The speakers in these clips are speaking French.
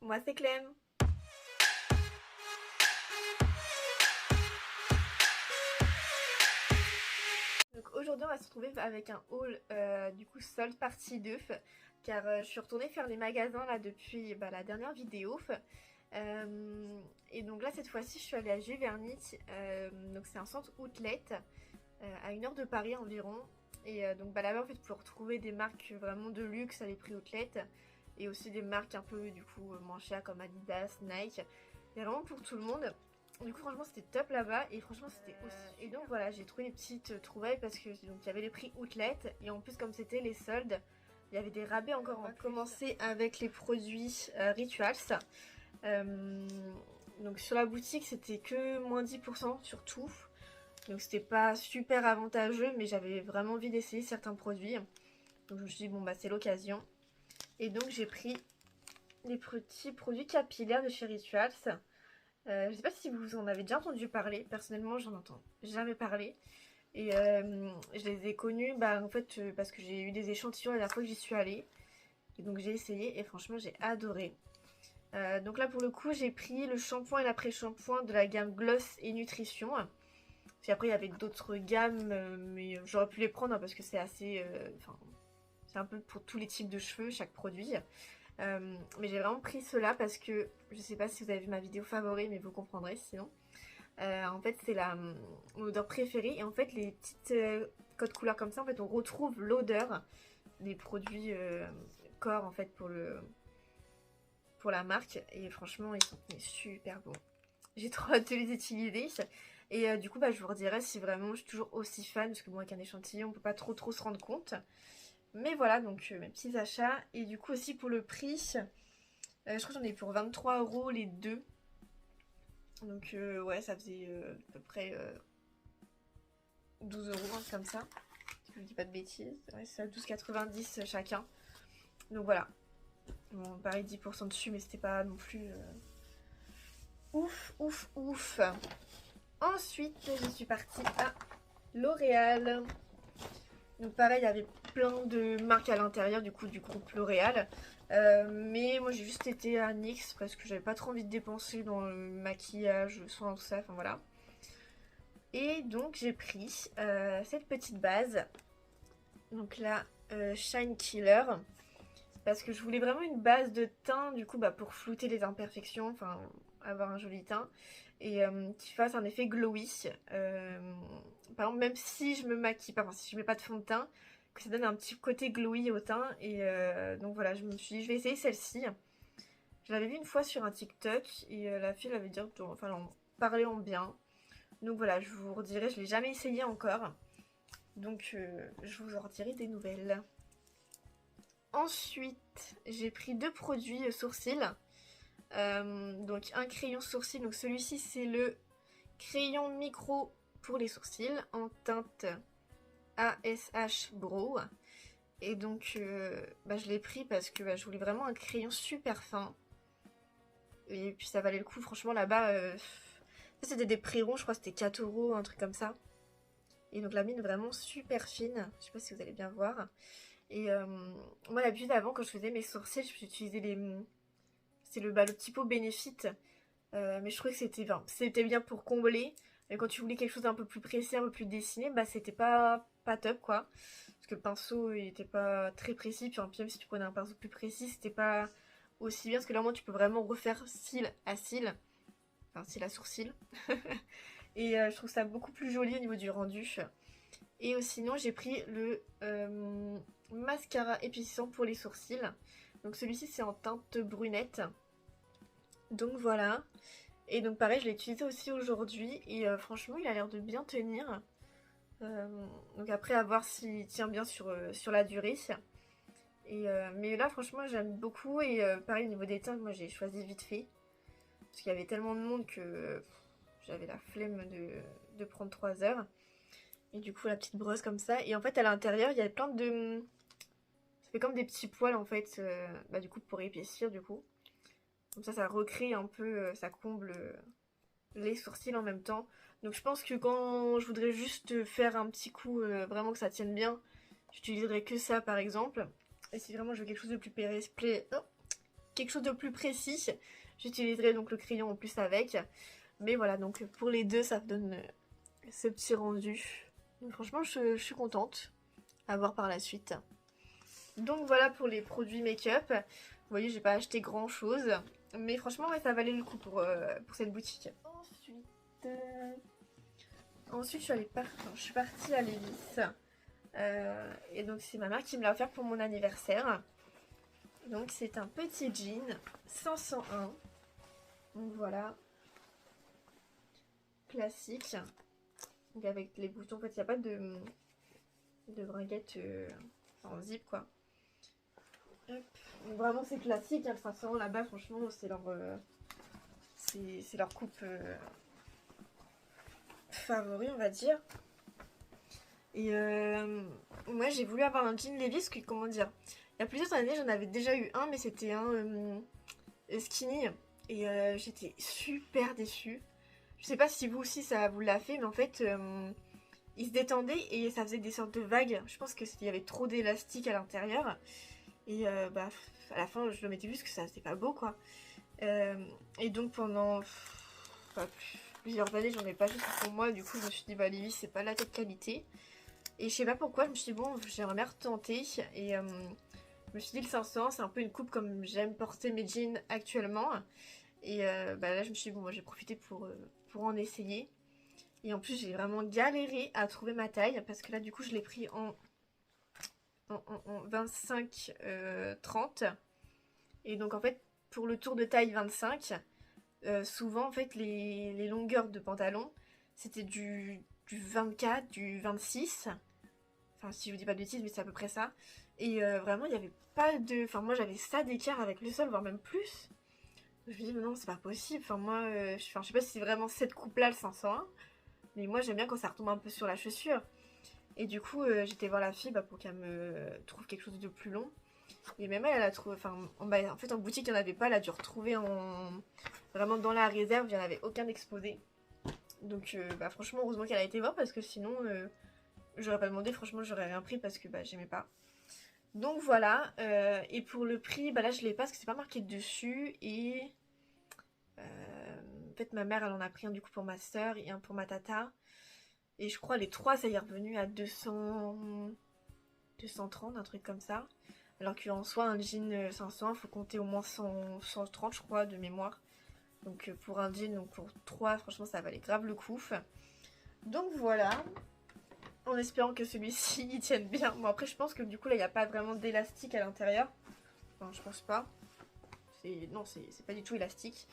Moi c'est Clem. Donc aujourd'hui on va se retrouver avec un haul du coup solde partie 2 car je suis retournée faire les magasins là depuis la dernière vidéo. Et donc là cette fois-ci je suis allée à Giverny, donc c'est un centre outlet à 1 heure de Paris environ. Et donc là-bas en fait pour retrouver des marques vraiment de luxe à des prix outlet et aussi des marques un peu du coup moins chères comme Adidas, Nike. Il y a vraiment pour tout le monde. Du coup franchement c'était top là-bas et franchement c'était aussi... Et donc voilà, j'ai trouvé des petites trouvailles parce que donc il y avait les prix outlet et en plus comme c'était les soldes, il y avait des rabais encore en plus. On va commencer avec les produits Rituals. Donc sur la boutique c'était que moins 10% sur tout. Donc c'était pas super avantageux mais j'avais vraiment envie d'essayer certains produits. Donc je me suis dit bon bah c'est l'occasion. Et donc j'ai pris les petits produits capillaires de chez Rituals. Je sais pas si vous en avez déjà entendu parler, personnellement j'en entends jamais parler. Et je les ai connus en fait parce que j'ai eu des échantillons la dernière fois que j'y suis allée. Et donc j'ai essayé et franchement j'ai adoré. Donc là pour le coup j'ai pris le shampoing et l'après-shampoing de la gamme Gloss et Nutrition. Puis après il y avait d'autres gammes mais j'aurais pu les prendre parce que c'est assez... c'est un peu pour tous les types de cheveux chaque produit. Mais j'ai vraiment pris cela parce que je sais pas si vous avez vu ma vidéo favori mais vous comprendrez sinon. En fait c'est mon odeur préférée et en fait les petites codes couleurs comme ça en fait on retrouve l'odeur des produits corps en fait pour la marque et franchement ils sont super bons. J'ai trop hâte de les utiliser et du coup je vous redirai si vraiment je suis toujours aussi fan parce que bon avec un échantillon on peut pas trop se rendre compte. Mais voilà donc mes petits achats et du coup aussi pour le prix je crois que j'en ai pour 23 € les deux. Donc ouais ça faisait à peu près 12 € comme ça. Si je ne dis pas de bêtises. Ouais c'est ça 12,90 chacun. Donc voilà. Bon pareil 10% dessus mais c'était pas non plus ouf. Ensuite je suis partie à L'Oréal. Donc pareil il y avait plein de marques à l'intérieur du coup du groupe L'Oréal. Mais moi j'ai juste été à NYX parce que j'avais pas trop envie de dépenser dans le maquillage, le soin, tout ça, enfin voilà. Et donc j'ai pris cette petite base. Donc là, Shine Killer. Parce que je voulais vraiment une base de teint du coup pour flouter les imperfections, enfin avoir un joli teint. Et qui fasse un effet glowy. Par exemple même si je me maquille pas, enfin si je mets pas de fond de teint, que ça donne un petit côté glowy au teint. Et donc voilà, je me suis dit je vais essayer celle-ci. Je l'avais vue une fois sur un TikTok et la fille elle avait dit, enfin elle en parlait en bien. Donc voilà, je vous redirai, je l'ai jamais essayé encore. Donc je vous en redirai des nouvelles. Ensuite, j'ai pris deux produits sourcils. Donc un crayon sourcil, donc celui-ci c'est le crayon micro pour les sourcils en teinte ASH Brow. Et donc je l'ai pris parce que je voulais vraiment un crayon super fin. Et puis ça valait le coup, franchement là-bas, c'était des prix ronds, je crois que c'était 4 €, un truc comme ça. Et donc la mine vraiment super fine, je sais pas si vous allez bien voir. Et moi l'habitude avant quand je faisais mes sourcils, j'utilisais c'est le typo Benefit. Mais je trouvais que c'était bien pour combler. Mais quand tu voulais quelque chose d'un peu plus précis, un peu plus dessiné, c'était pas top quoi. Parce que le pinceau il était pas très précis. Puis même si tu prenais un pinceau plus précis, c'était pas aussi bien. Parce que là au moins tu peux vraiment refaire cils à cils. Enfin cils à sourcils. Et je trouve ça beaucoup plus joli au niveau du rendu. Et sinon j'ai pris le mascara épaississant pour les sourcils. Donc celui-ci c'est en teinte brunette. Donc voilà. Et donc pareil je l'ai utilisé aussi aujourd'hui. Et franchement il a l'air de bien tenir. Donc après à voir s'il tient bien sur la durée. Et, mais là franchement j'aime beaucoup. Et pareil au niveau des teintes moi j'ai choisi vite fait. Parce qu'il y avait tellement de monde que j'avais la flemme de prendre 3 heures. Et du coup la petite brosse comme ça. Et en fait à l'intérieur il y a plein de... Ça fait comme des petits poils en fait. Du coup pour épaissir du coup. Comme ça recrée un peu, ça comble les sourcils en même temps. Donc je pense que quand je voudrais juste faire un petit coup, vraiment que ça tienne bien, j'utiliserai que ça par exemple. Et si vraiment je veux quelque chose de plus quelque chose de plus précis, j'utiliserai donc le crayon en plus avec. Mais voilà, donc pour les deux, ça donne ce petit rendu. Donc franchement, je suis contente à voir par la suite. Donc voilà pour les produits make-up. Vous voyez, j'ai pas acheté grand chose. Mais franchement, ouais, ça valait le coup pour cette boutique. Ensuite je suis partie à Lévis. Et donc c'est ma mère qui me l'a offert pour mon anniversaire. Donc c'est un petit jean 501. Donc voilà. Classique. Donc avec les boutons, en fait il n'y a pas de bringuette en zip quoi. Hop. Donc vraiment c'est classique, hein, le 500 là-bas franchement c'est leur coupe favori on va dire. Et moi j'ai voulu avoir un jean Levi's que comment dire. Il y a plusieurs années j'en avais déjà eu un mais c'était un skinny et j'étais super déçue. Je sais pas si vous aussi ça vous l'a fait mais en fait il se détendait et ça faisait des sortes de vagues. Je pense qu'il y avait trop d'élastique à l'intérieur. Et bah à la fin je le mettais juste que ça c'était pas beau quoi. Et donc pendant plusieurs années j'en ai pas juste pour moi. Du coup je me suis dit bah Levi's c'est pas la tête qualité. Et je sais pas pourquoi je me suis dit bon j'aimerais bien retenter. Et je me suis dit le 500 c'est un peu une coupe comme j'aime porter mes jeans actuellement. Et bah là je me suis dit bon moi j'ai profité pour en essayer. Et en plus j'ai vraiment galéré à trouver ma taille parce que là du coup je l'ai pris en 25-30. Et donc en fait pour le tour de taille 25, souvent en fait les longueurs de pantalon c'était du 24, du 26. Enfin si je vous dis pas de bêtises mais c'est à peu près ça. Et vraiment il n'y avait pas de... Enfin moi j'avais ça d'écart avec le sol voire même plus. Je me dis mais non c'est pas possible. Enfin moi je sais pas si c'est vraiment cette coupe là le 501. Mais moi j'aime bien quand ça retombe un peu sur la chaussure. Et du coup j'étais voir la fille pour qu'elle me trouve quelque chose de plus long. Et même elle a trouvé, enfin en fait en boutique il n'y en avait pas, elle a dû retrouver vraiment dans la réserve, il n'y en avait aucun exposé. Donc franchement heureusement qu'elle a été voir parce que sinon j'aurais pas demandé, franchement j'aurais rien pris parce que j'aimais pas. Donc voilà, et pour le prix, là je l'ai pas parce que c'est pas marqué dessus et en fait ma mère elle en a pris un du coup pour ma soeur et un pour ma tata. Et je crois les trois ça y est revenu à 230, un truc comme ça. Alors qu'en soi, un jean 500, il faut compter au moins 130, je crois, de mémoire. Donc pour un jean, donc pour 3, franchement, ça valait grave le coup. Donc voilà. En espérant que celui-ci, il tienne bien. Bon, après, je pense que du coup, là, il n'y a pas vraiment d'élastique à l'intérieur. Enfin, je pense pas. Non, c'est pas du tout élastique.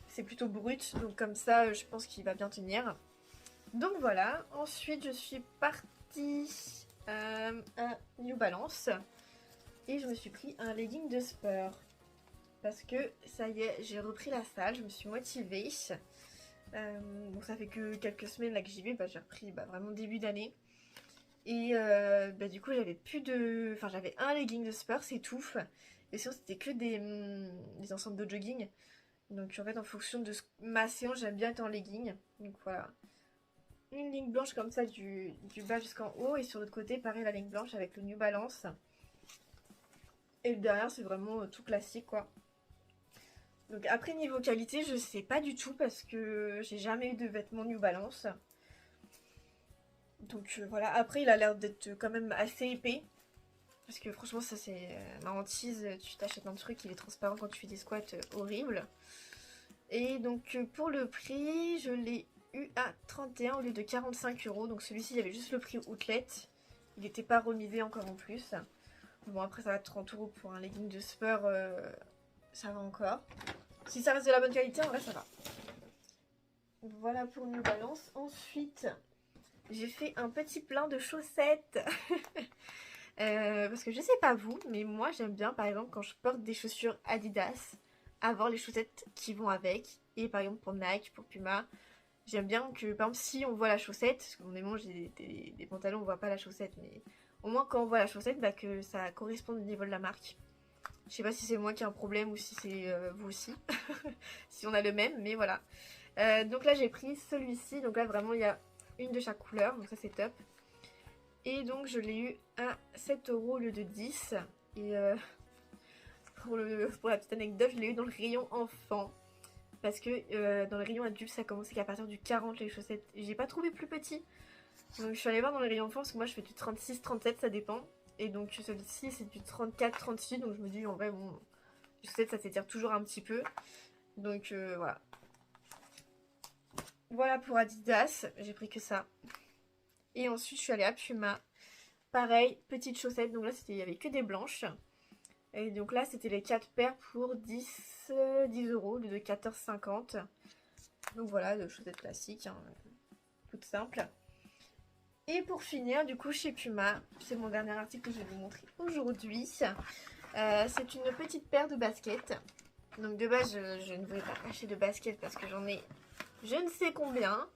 C'est plutôt brut. Donc comme ça, je pense qu'il va bien tenir. Donc voilà. Ensuite, je suis partie à New Balance. Et je me suis pris un legging de sport. Parce que ça y est, j'ai repris la salle, je me suis motivée. Bon, ça fait que quelques semaines là que j'y vais, j'ai repris vraiment début d'année. Et du coup, j'avais plus de. Enfin, j'avais un legging de sport, c'est tout. Et sinon, c'était que des ensembles de jogging. Donc en fait, en fonction de ma séance, j'aime bien être en legging. Donc voilà. Une ligne blanche comme ça du bas jusqu'en haut. Et sur l'autre côté, pareil, la ligne blanche avec le New Balance. Et le derrière c'est vraiment tout classique quoi. Donc après niveau qualité je sais pas du tout parce que j'ai jamais eu de vêtements New Balance. Donc voilà, après il a l'air d'être quand même assez épais. Parce que franchement ça c'est ma hantise, tu t'achètes un truc, il est transparent quand tu fais des squats, horrible. Et donc pour le prix je l'ai eu à 31 au lieu de 45 €. Donc celui-ci il y avait juste le prix outlet. Il n'était pas remisé encore en plus. Bon après ça va 30 € pour un legging de sport, ça va encore. Si ça reste de la bonne qualité en vrai ça va. Voilà pour New Balance. Ensuite j'ai fait un petit plein de chaussettes. Parce que je sais pas vous mais moi j'aime bien par exemple quand je porte des chaussures Adidas avoir les chaussettes qui vont avec. Et par exemple pour Nike, pour Puma, j'aime bien que par exemple si on voit la chaussette, parce que mon j'ai des pantalons on voit pas la chaussette mais au moins quand on voit la chaussette, que ça corresponde au niveau de la marque. Je sais pas si c'est moi qui ai un problème ou si c'est vous aussi. Si on a le même, mais voilà. Donc là j'ai pris celui-ci. Donc là vraiment il y a une de chaque couleur. Donc ça c'est top. Et donc je l'ai eu à 7 € au lieu de 10. Et pour la petite anecdote, je l'ai eu dans le rayon enfant. Parce que dans le rayon adulte, ça commençait qu'à partir du 40 les chaussettes. J'ai pas trouvé plus petit. Donc je suis allée voir dans le rayon enfant, parce que moi je fais du 36-37, ça dépend. Et donc celui-ci c'est du 34-36, donc je me dis en vrai, bon, les chaussettes ça s'étire toujours un petit peu. Donc voilà. Voilà pour Adidas, j'ai pris que ça. Et ensuite je suis allée à Puma. Pareil, petites chaussettes, donc là il y avait que des blanches. Et donc là c'était les 4 paires pour 10 euros au lieu de 14,50. Donc voilà, de chaussettes classiques, hein, toutes simples. Et pour finir, du coup chez Puma, c'est mon dernier article que je vais vous montrer aujourd'hui. C'est une petite paire de baskets. Donc de base je ne voulais pas acheter de baskets parce que j'en ai je ne sais combien.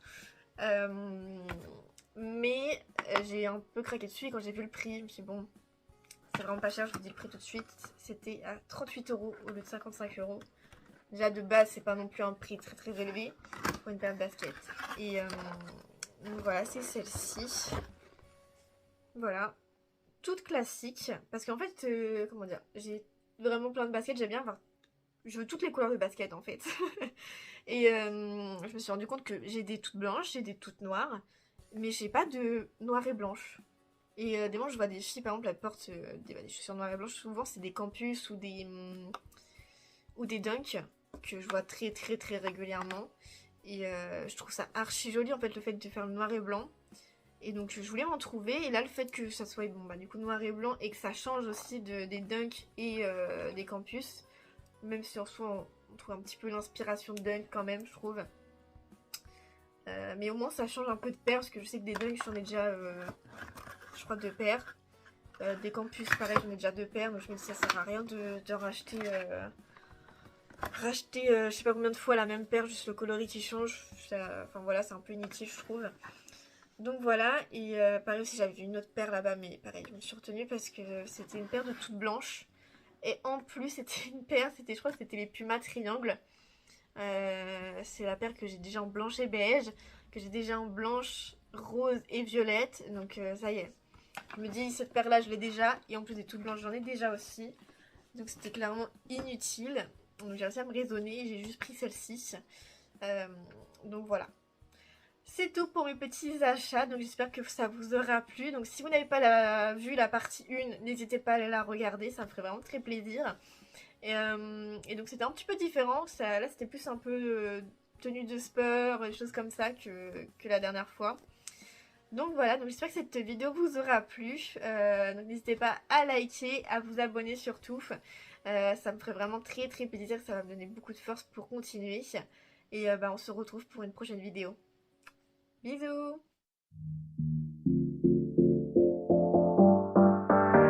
Mais j'ai un peu craqué dessus et quand j'ai vu le prix, je me suis dit bon, c'est vraiment pas cher, je vous dis le prix tout de suite. C'était à 38 euros au lieu de 55 euros. Déjà de base, c'est pas non plus un prix très très élevé pour une paire de baskets. Et donc voilà, c'est celle-ci. Voilà, toute classique. Parce qu'en fait, comment dire, j'ai vraiment plein de baskets, j'aime bien avoir... Je veux toutes les couleurs de baskets en fait. Et je me suis rendu compte que j'ai des toutes blanches, j'ai des toutes noires. Mais j'ai pas de noir et blanche. Et des fois, je vois des filles, par exemple, elles portent des chaussures noires et blanches. Souvent, c'est des campus ou des dunks que je vois très très très régulièrement. Et je trouve ça archi joli, en fait, le fait de faire le noir et blanc. Et donc, je voulais m'en trouver. Et là, le fait que ça soit, bon, bah, du coup, noir et blanc et que ça change aussi des dunks et des campus. Même si en soi, on trouve un petit peu l'inspiration de dunk quand même, je trouve. Mais au moins ça change un peu de paire parce que je sais que des dunks j'en ai déjà je crois 2 paires. Des campus pareil j'en ai déjà 2 paires, donc je me dis ça sert à rien de racheter je sais pas combien de fois la même paire, juste le coloris qui change. Enfin voilà, c'est un peu inutile je trouve. Donc voilà, et pareil aussi j'avais vu une autre paire là-bas, mais pareil je me suis retenue parce que c'était une paire de toutes blanches. Et en plus c'était une paire, je crois que c'était les Puma Triangle. C'est la paire que j'ai déjà en blanche et beige, que j'ai déjà en blanche, rose et violette. Donc ça y est. Je me dis, cette paire là je l'ai déjà. Et en plus des toutes blanches j'en ai déjà aussi. Donc c'était clairement inutile. Donc j'ai réussi à me raisonner. J'ai juste pris celle-ci. Donc voilà. C'est tout pour mes petits achats. Donc j'espère que ça vous aura plu. Donc si vous n'avez pas vu la partie 1, n'hésitez pas à aller la regarder. Ça me ferait vraiment très plaisir. Et donc c'était un petit peu différent, là c'était plus un peu tenue de sport, des choses comme ça que la dernière fois. Donc voilà, donc j'espère que cette vidéo vous aura plu. Donc n'hésitez pas à liker, à vous abonner surtout. Ça me ferait vraiment très très plaisir, ça va me donner beaucoup de force pour continuer. Et bah, on se retrouve pour une prochaine vidéo. Bisous!